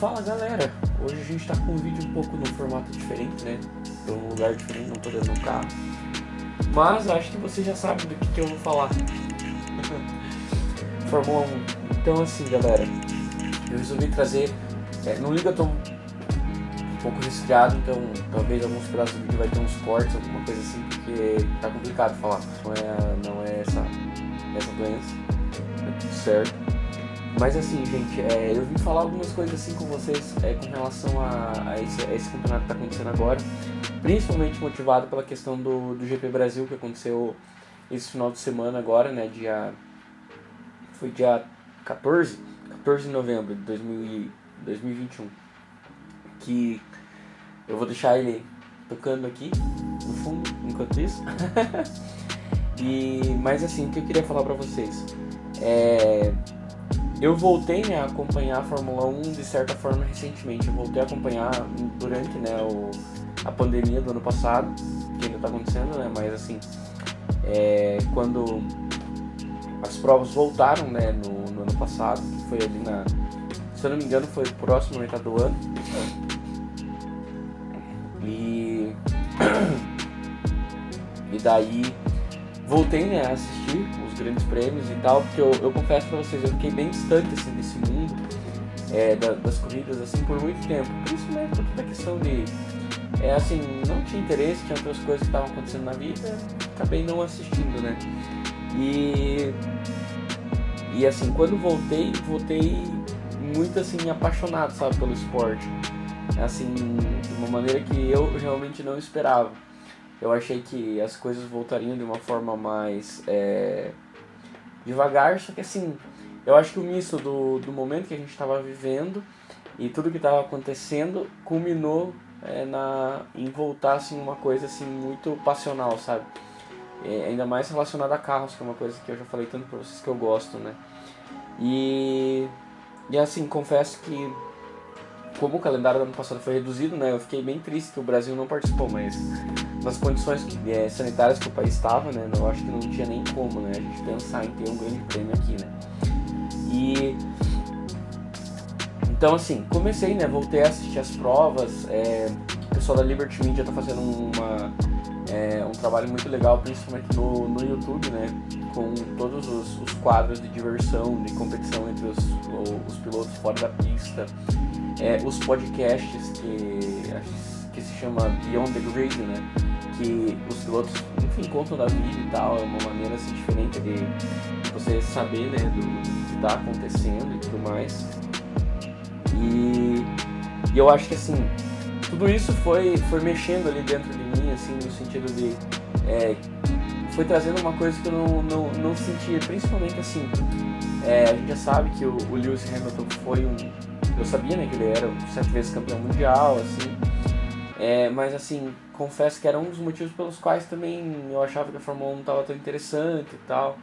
Fala galera, hoje a gente tá com um vídeo um pouco no formato diferente, né? Tô num lugar diferente, não tô dentro do carro. Mas acho que você já sabe do que eu vou falar. Fórmula 1. Então assim galera, eu resolvi trazer. Não liga, eu tô um pouco resfriado, então talvez alguns pedaços do vídeo vai ter uns cortes, alguma coisa assim, porque tá complicado falar. Não é essa doença, é tudo certo. Mas assim, gente, eu vim falar algumas coisas assim com vocês com relação a esse campeonato que está acontecendo agora, principalmente motivado pela questão do GP Brasil, que aconteceu esse final de semana agora, né, foi dia 14 de novembro de 2021, que eu vou deixar ele tocando aqui no fundo, enquanto isso. Mas assim, o que eu queria falar pra vocês eu voltei, né, a acompanhar a Fórmula 1 de certa forma recentemente. Eu voltei a acompanhar durante, né, a pandemia do ano passado, que ainda está acontecendo, né, mas assim, quando as provas voltaram, né, no ano passado, que foi ali se eu não me engano, foi próximo à metade do ano. E daí voltei, né, a assistir os grandes prêmios e tal, porque eu confesso pra vocês, eu fiquei bem distante assim, desse mundo das corridas assim por muito tempo, principalmente por toda a questão de assim, não tinha interesse, tinha outras coisas que estavam acontecendo na vida, acabei não assistindo, né? E assim, quando voltei muito assim apaixonado, sabe, pelo esporte, assim, de uma maneira que eu realmente não esperava. Eu achei que as coisas voltariam de uma forma mais devagar, só que assim, eu acho que o misto do momento que a gente estava vivendo e tudo que estava acontecendo culminou em voltar assim, uma coisa assim, muito passional, sabe? Ainda mais relacionada a carros, que é uma coisa que eu já falei tanto pra vocês que eu gosto, né? E assim, confesso que como o calendário do ano passado foi reduzido, né, eu fiquei bem triste que o Brasil não participou, mas nas condições sanitárias que o país estava, né, eu acho que não tinha nem como, né, a gente pensar em ter um grande prêmio aqui, né. E então assim, comecei, né, voltei a assistir as provas, o pessoal da Liberty Media tá fazendo um trabalho muito legal, principalmente no YouTube, né, com todos os quadros de diversão, de competição entre os pilotos fora da pista, os podcasts que se chama Beyond the Grid, né, que os pilotos, enfim, contam da vida e tal, é uma maneira assim, diferente de você saber, né, do que está acontecendo e tudo mais. E eu acho que assim, tudo isso foi mexendo ali dentro de mim, assim, no sentido de foi trazendo uma coisa que eu não sentia, principalmente assim, a gente já sabe que o Lewis Hamilton foi eu sabia, né, que ele era 7 vezes campeão mundial, assim, mas assim, confesso que era um dos motivos pelos quais também eu achava que a Fórmula 1 não estava tão interessante e tal,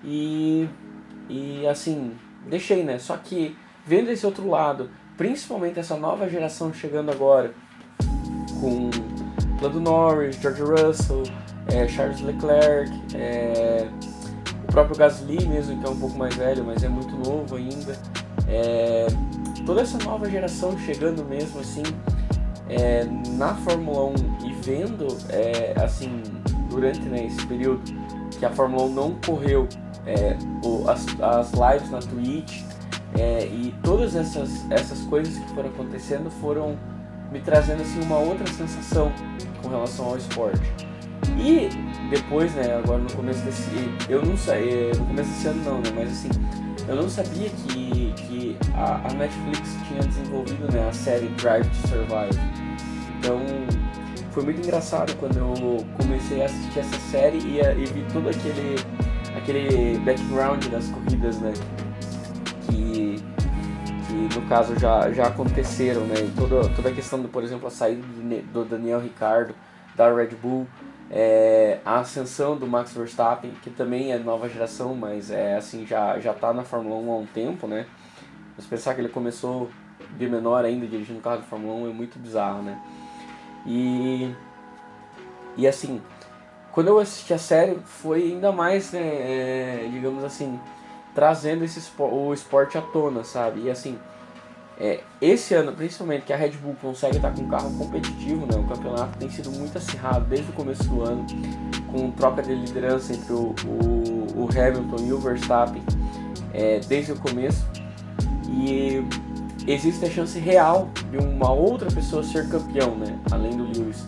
e assim, deixei, né, só que vendo esse outro lado, principalmente essa nova geração chegando agora, com Lando Norris, George Russell, Charles Leclerc, o próprio Gasly mesmo, que é um pouco mais velho, mas é muito novo ainda, toda essa nova geração chegando mesmo assim na Fórmula 1 e vendo assim, durante, né, esse período que a Fórmula 1 não correu, as lives na Twitch e todas essas coisas que foram acontecendo foram me trazendo assim, uma outra sensação com relação ao esporte. E depois, né, agora no começo desse no começo desse ano não, né, mas assim, eu não sabia que a Netflix tinha desenvolvido, né, a série Drive to Survive. Então foi muito engraçado quando eu comecei a assistir essa série e vi todo aquele background das corridas, né, que no caso já aconteceram, né, e toda a questão por exemplo, a saída do Daniel Ricciardo da Red Bull, a ascensão do Max Verstappen, que também é nova geração, mas assim, já tá na Fórmula 1 há um tempo, né? Mas pensar que ele começou de menor ainda dirigindo carro de Fórmula 1 é muito bizarro, né? E assim, quando eu assisti a série, foi ainda mais, né, digamos assim, trazendo o esporte à tona, sabe? E assim, Esse ano, principalmente, que a Red Bull consegue estar com um carro competitivo, né? O campeonato tem sido muito acirrado desde o começo do ano, com troca de liderança entre o Hamilton e o Verstappen desde o começo. E existe a chance real de uma outra pessoa ser campeão, né? Além do Lewis.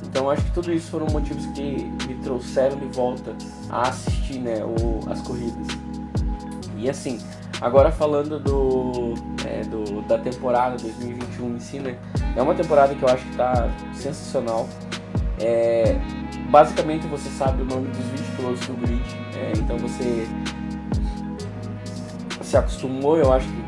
Então acho que tudo isso foram motivos que me trouxeram de volta a assistir, né, as corridas. E assim, agora falando da temporada 2021 em si, né, é uma temporada que eu acho que está sensacional. Basicamente você sabe o nome dos 20 pilotos do grid, então você se acostumou, eu acho que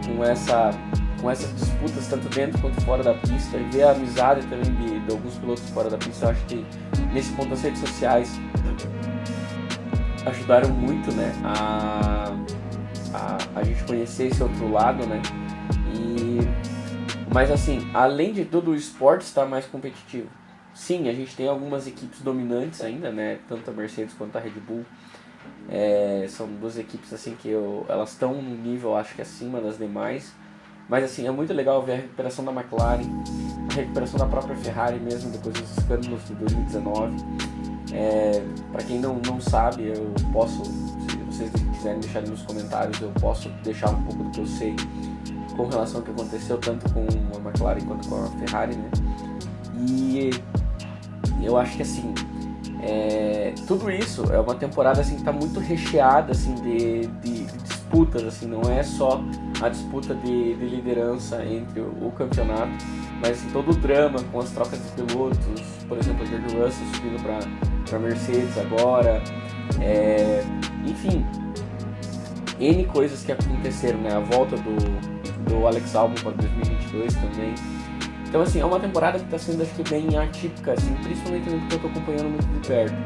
com essas disputas, tanto dentro quanto fora da pista, e ver a amizade também de alguns pilotos fora da pista. Eu acho que nesse ponto as redes sociais ajudaram muito, né, a gente conhecer esse outro lado, né, mas assim, além de tudo, o esporte está mais competitivo. Sim, a gente tem algumas equipes dominantes ainda, né, tanto a Mercedes quanto a Red Bull. São duas equipes assim que elas estão num nível, acho que acima das demais. Mas assim, é muito legal ver a recuperação da McLaren, a recuperação da própria Ferrari mesmo, depois dos escândalos de 2019. Para quem não sabe, eu posso, se vocês quiserem deixar nos comentários, eu posso deixar um pouco do que eu sei com relação ao que aconteceu, tanto com a McLaren quanto com a Ferrari, né? E eu acho que assim, tudo isso é uma temporada assim, que está muito recheada assim, de disputas, assim, não é só a disputa de liderança entre o campeonato, mas assim, todo o drama com as trocas de pilotos, por exemplo, o George Russell subindo para Mercedes agora, enfim, N coisas que aconteceram, né? A volta do Alex Albon para 2022 também. Então assim, é uma temporada que está sendo, acho que, bem atípica, assim, principalmente porque eu estou acompanhando muito de perto.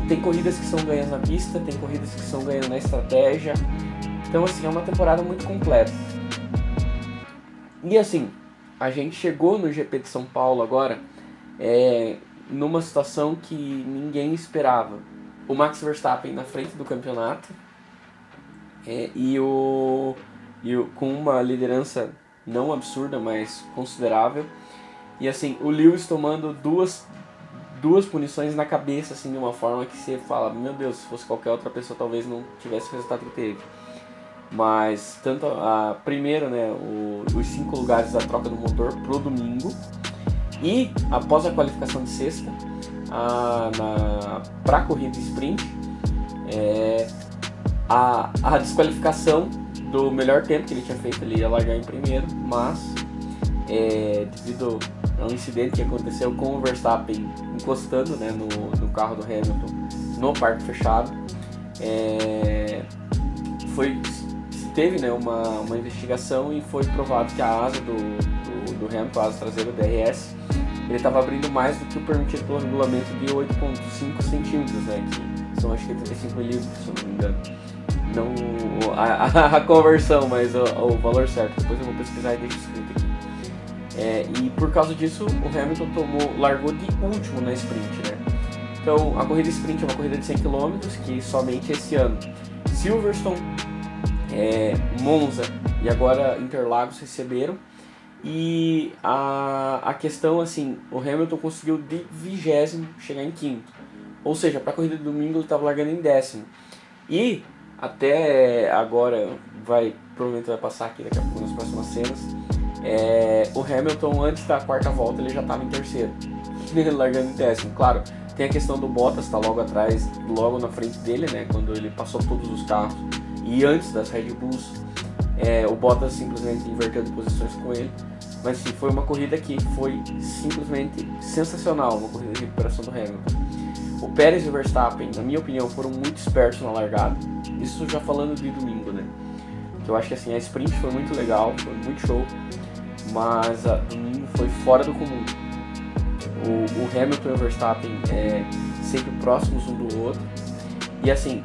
Tem corridas que são ganhas na pista, tem corridas que são ganhas na estratégia. Então assim, é uma temporada muito completa. E assim, a gente chegou no GP de São Paulo agora numa situação que ninguém esperava. O Max Verstappen na frente do campeonato com uma liderança não absurda, mas considerável. E assim, o Lewis tomando duas punições na cabeça, assim, de uma forma que você fala, meu Deus, se fosse qualquer outra pessoa talvez não tivesse o resultado que teve. Mas tanto primeiro, né, os 5 lugares da troca do motor pro domingo, e após a qualificação de sexta, para a corrida sprint, a desqualificação do melhor tempo que ele tinha feito. Ele ia largar em primeiro, mas devido a um incidente que aconteceu com o Verstappen encostando, né, no carro do Hamilton no parque fechado, teve, né, uma investigação e foi provado que a asa do Hamilton, a asa traseira do DRS, ele estava abrindo mais do que o permitido pelo regulamento de 8,5 centímetros, né, que são, acho que 85 milímetros, se eu não me engano. Não a conversão, mas o valor certo. Depois eu vou pesquisar e deixo escrito aqui. E por causa disso, o Hamilton largou de último na sprint, né? Então a corrida sprint é uma corrida de 100 km que somente esse ano Silverstone, Monza e agora Interlagos receberam. E a questão, assim, o Hamilton conseguiu de 20º chegar em 5º. Ou seja, para a corrida de domingo ele estava largando em 10º. E até agora, provavelmente vai passar aqui daqui a pouco nas próximas cenas, o Hamilton antes da 4ª volta ele já estava em 3º, largando em 10º. Claro, tem a questão do Bottas, está logo atrás, logo na frente dele, né, quando ele passou todos os carros, e antes das Red Bulls, o Bottas simplesmente inverteu de posições com ele. Mas sim, foi uma corrida que foi simplesmente sensacional, uma corrida de recuperação do Hamilton. O Pérez e o Verstappen, na minha opinião, foram muito espertos na largada. Isso já falando de domingo, né? Que eu acho que assim, a sprint foi muito legal, foi muito show, mas a domingo foi fora do comum. O Hamilton e o Verstappen sempre próximos um do outro. E assim,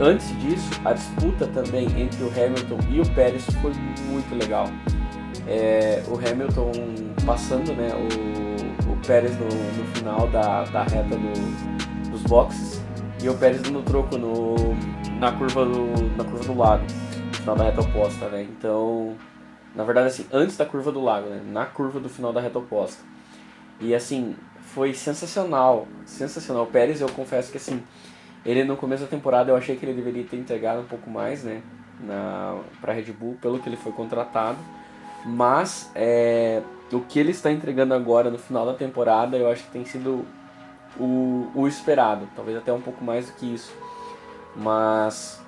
antes disso, a disputa também entre o Hamilton e o Pérez foi muito legal. O Hamilton passando, né, o Pérez no final da reta dos boxes, e o Pérez dando troco na curva do lado, no final da reta oposta, né? Então na verdade assim, antes da curva do lago, né, na curva do final da reta oposta. E assim, foi sensacional, sensacional. O Pérez, eu confesso que assim, ele no começo da temporada eu achei que ele deveria ter entregado um pouco mais, né, para Red Bull, pelo que ele foi contratado. Mas o que ele está entregando agora no final da temporada, eu acho que tem sido o esperado, talvez até um pouco mais do que isso. Mas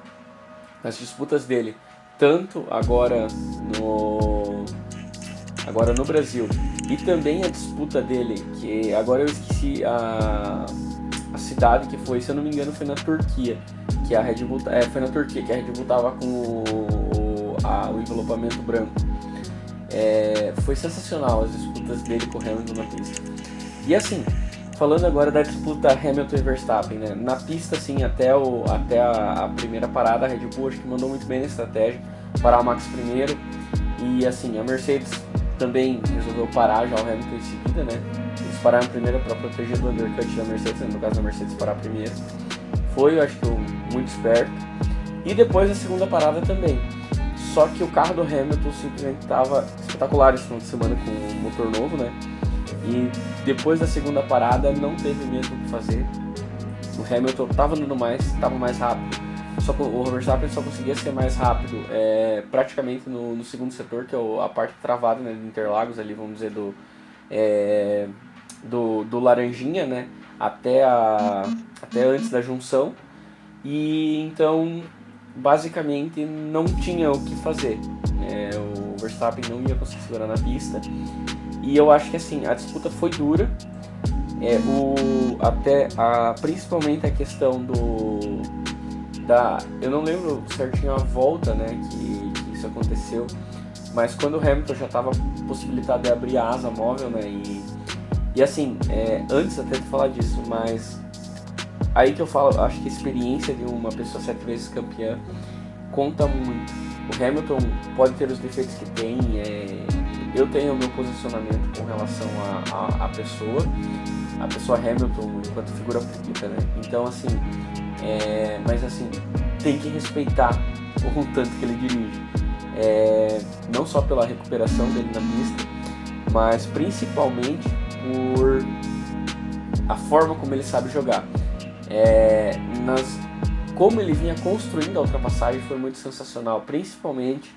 as disputas dele, tanto agora no Brasil, e também a disputa dele, que agora eu esqueci a cidade que foi, se eu não me engano foi na Turquia, que a Red Bull, foi na Turquia que a Red Bull tava com o envelopamento branco. Foi sensacional as disputas dele com o Hamilton na pista. E assim, falando agora da disputa Hamilton e Verstappen, né? Na pista, assim, até a primeira parada, a Red Bull acho que mandou muito bem na estratégia, parar o Max primeiro. E assim, a Mercedes também resolveu parar já o Hamilton em seguida, né? Eles pararam primeiro para proteger do undercut da Mercedes, no caso da Mercedes parar primeiro. Foi, eu acho que muito esperto. E depois a segunda parada também. Só que o carro do Hamilton simplesmente estava espetacular esse final de semana com o motor novo, né? E depois da segunda parada não teve mesmo o que fazer. O Hamilton estava andando mais, estava mais rápido. Só que o Verstappen só conseguia ser mais rápido praticamente no segundo setor, que é a parte travada, né, de Interlagos ali, vamos dizer, do Laranjinha, né, até antes da junção. E então basicamente não tinha o que fazer. O Verstappen não ia conseguir segurar na pista. E eu acho que assim, a disputa foi dura. Principalmente a questão eu não lembro certinho a volta, né, que isso aconteceu, mas quando o Hamilton já estava possibilitado de abrir a asa móvel, né, e assim, antes até de falar disso, mas aí que eu falo, acho que a experiência de uma pessoa 7 vezes campeã conta muito. O Hamilton pode ter os defeitos que tem, eu tenho o meu posicionamento com relação à pessoa Hamilton enquanto figura pública, né? Então assim, mas assim, tem que respeitar o tanto que ele dirige, não só pela recuperação dele na pista, mas principalmente por a forma como ele sabe jogar. Como ele vinha construindo a ultrapassagem foi muito sensacional, principalmente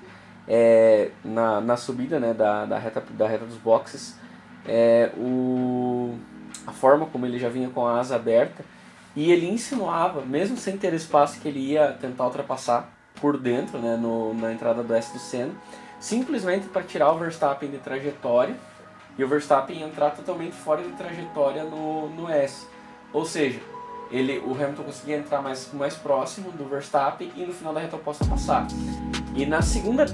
na subida, né, da reta dos boxes, a forma como ele já vinha com a asa aberta, e ele insinuava, mesmo sem ter espaço, que ele ia tentar ultrapassar por dentro, né, na entrada do S do Senna, simplesmente para tirar o Verstappen de trajetória e o Verstappen entrar totalmente fora de trajetória no S. Ou seja, o Hamilton conseguia entrar mais próximo do Verstappen e no final da reta oposta passar. E na segunda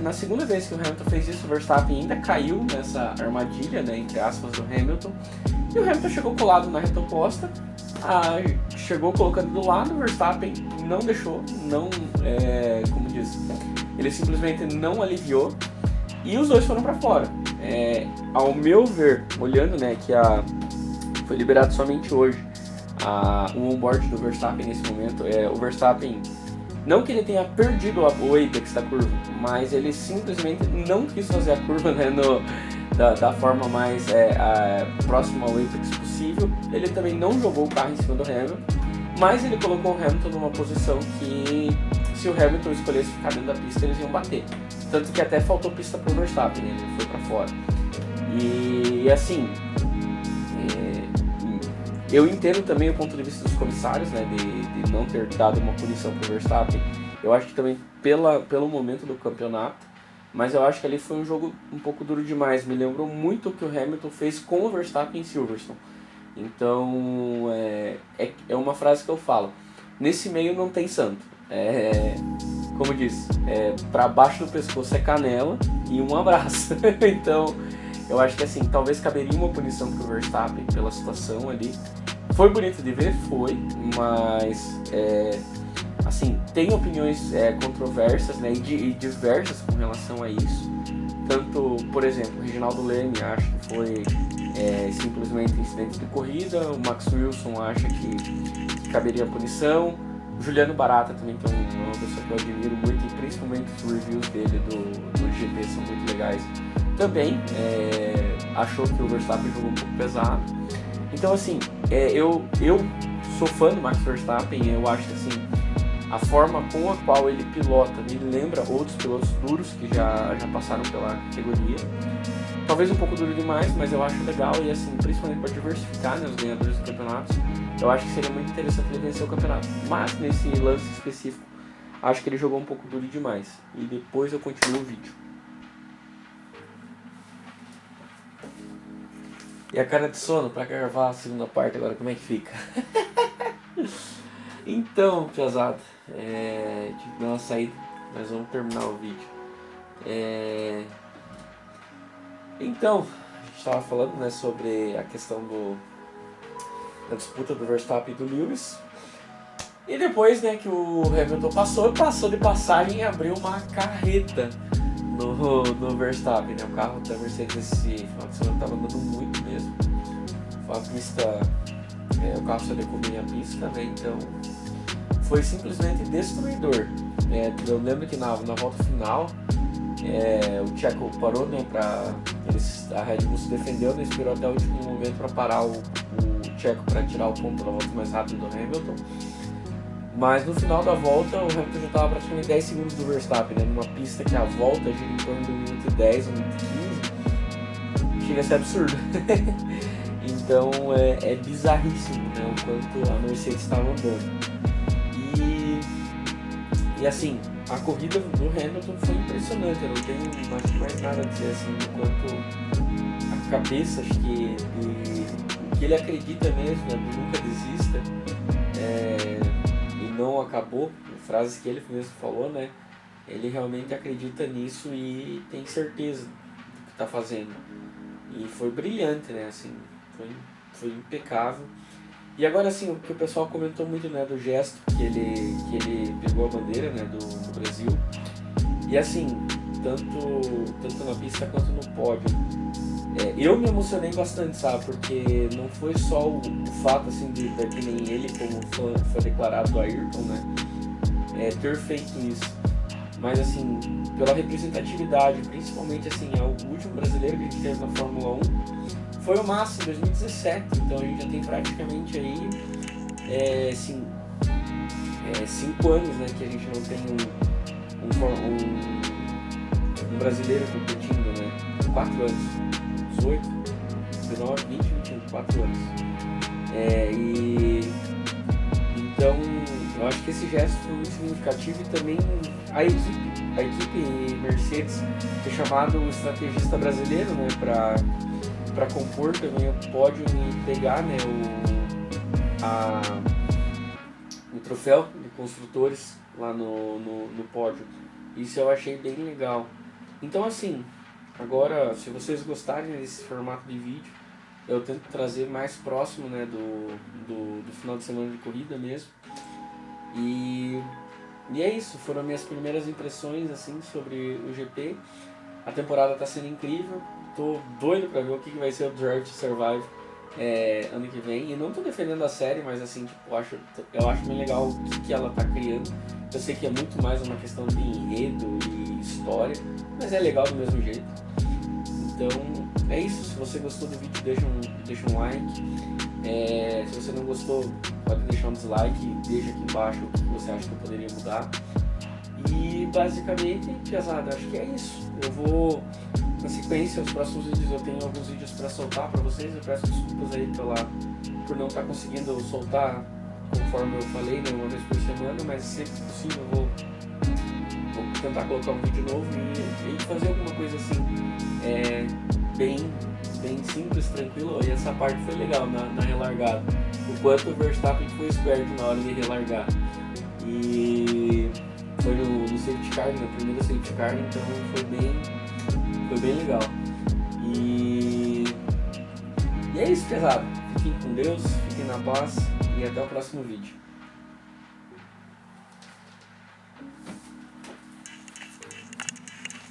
vez que o Hamilton fez isso, o Verstappen ainda caiu nessa armadilha, né, entre aspas, do Hamilton. E o Hamilton chegou colado na reta oposta, chegou colocando do lado, o Verstappen não deixou, como diz, ele simplesmente não aliviou e os dois foram para fora. Ao meu ver, olhando, né, que foi liberado somente hoje o onboard do Verstappen nesse momento, o Verstappen, não que ele tenha perdido o apex da curva, mas ele simplesmente não quis fazer a curva, né, da forma mais próxima ao apex possível. Ele também não jogou o carro em cima do Hamilton, mas ele colocou o Hamilton numa posição que, se o Hamilton escolhesse ficar dentro da pista, eles iam bater. Tanto que até faltou pista pro Verstappen, né? Ele foi para fora. E assim, eu entendo também o ponto de vista dos comissários, né, de não ter dado uma punição pro Verstappen. Eu acho que também pelo momento do campeonato, mas eu acho que ali foi um jogo um pouco duro demais. Me lembrou muito o que o Hamilton fez com o Verstappen em Silverstone. Então, é uma frase que eu falo: nesse meio não tem santo. Como diz, pra baixo do pescoço é canela e um abraço. Então, eu acho que assim, talvez caberia uma punição pro Verstappen pela situação ali. Foi bonito de ver, foi, mas assim, tem opiniões controversas, né, e diversas com relação a isso. Tanto, por exemplo, o Reginaldo Leme acha que foi simplesmente incidente de corrida, o Max Wilson acha que caberia punição, O Juliano Barata também, que é uma pessoa que eu admiro muito, e principalmente os reviews dele do GP são muito legais. Também achou que o Verstappen jogou um pouco pesado. Então assim, eu sou fã do Max Verstappen, eu acho que assim, a forma com a qual ele pilota me lembra outros pilotos duros que já passaram pela categoria. Talvez um pouco duro demais, mas eu acho legal e assim, principalmente para diversificar, né, os ganhadores do campeonato, eu acho que seria muito interessante ele vencer o campeonato. Mas nesse lance específico, acho que ele jogou um pouco duro demais. E depois eu continuo o vídeo. E a cara de sono para gravar a segunda parte agora, como é que fica? Então, piazada, tive que dar uma saída, mas vamos terminar o vídeo. Então, a gente estava falando, né, sobre a questão da disputa do Verstappen e do Lewis. E depois, né, que o Hamilton passou de passagem e abriu uma carreta no Verstappen, né? O carro da Mercedes esse final de semana estava andando muito mesmo. Foi uma pista, o carro só decobriu a pista, né? Então foi simplesmente destruidor. Eu lembro que na volta final o Checo parou, né, a Red Bull se defendeu, né, esperou até o último momento para parar o Checo para tirar o ponto da volta mais rápido do Hamilton. Mas no final da volta o Hamilton já estava praticamente 10 segundos do Verstappen, né, numa pista que a volta gira em torno do minuto 10 ou minuto 15, chega a ser absurdo. Então é bizarríssimo, né, o quanto a Mercedes estava andando. E assim, a corrida do Hamilton foi impressionante, eu não tenho mais nada a dizer assim, do quanto a cabeça, acho que ele acredita mesmo, né, de nunca desista, e não acabou, frases que ele mesmo falou, né, ele realmente acredita nisso e tem certeza do que está fazendo. E foi brilhante, né, assim, foi impecável. E agora assim, o que o pessoal comentou muito, né, do gesto que ele pegou a bandeira, né, do Brasil. E assim, tanto na pista quanto no pódio. Eu me emocionei bastante, sabe, porque não foi só o fato assim de que nem ele como foi declarado do Ayrton, né, ter feito isso. Mas assim, pela representatividade, principalmente assim, o último brasileiro que a gente teve na Fórmula 1 foi o Massa em 2017, então a gente já tem praticamente aí 5 anos, né, que a gente não tem um brasileiro competindo, né, 4 anos, 18, 19, 20, 21, 4 anos. Então eu acho que esse gesto foi muito significativo e também a equipe Mercedes ter chamado o estrategista brasileiro, né, para compor também o pódio e pegar, né, o troféu de construtores lá no pódio. Isso eu achei bem legal. Então assim, agora se vocês gostarem desse formato de vídeo, eu tento trazer mais próximo, né, do final de semana de corrida mesmo. E é isso, foram minhas primeiras impressões assim sobre o GP. A temporada está sendo incrível, tô doido para ver o que vai ser o Drive to Survive ano que vem. E não tô defendendo a série, mas assim, tipo, eu acho bem legal o que ela tá criando. Eu sei que é muito mais uma questão de enredo e história, mas é legal do mesmo jeito. Então é isso, se você gostou do vídeo, deixa um like. Se você não gostou, pode deixar um dislike, deixa aqui embaixo o que você acha que eu poderia mudar. E basicamente, pesado, acho que é isso. Eu vou, na sequência, os próximos vídeos eu tenho alguns vídeos para soltar para vocês. Eu peço desculpas aí por não estar conseguindo soltar conforme eu falei, né, uma vez por semana, mas sempre que possível eu vou tentar colocar um vídeo novo e fazer alguma coisa assim, bem simples, tranquilo. E essa parte foi legal na relargada, o quanto o Verstappen foi esperto na hora de relargar. E foi no safety car, na primeira safety car, então foi bem legal. E é isso, pesado. Fiquem com Deus, fiquem na paz e até o próximo vídeo.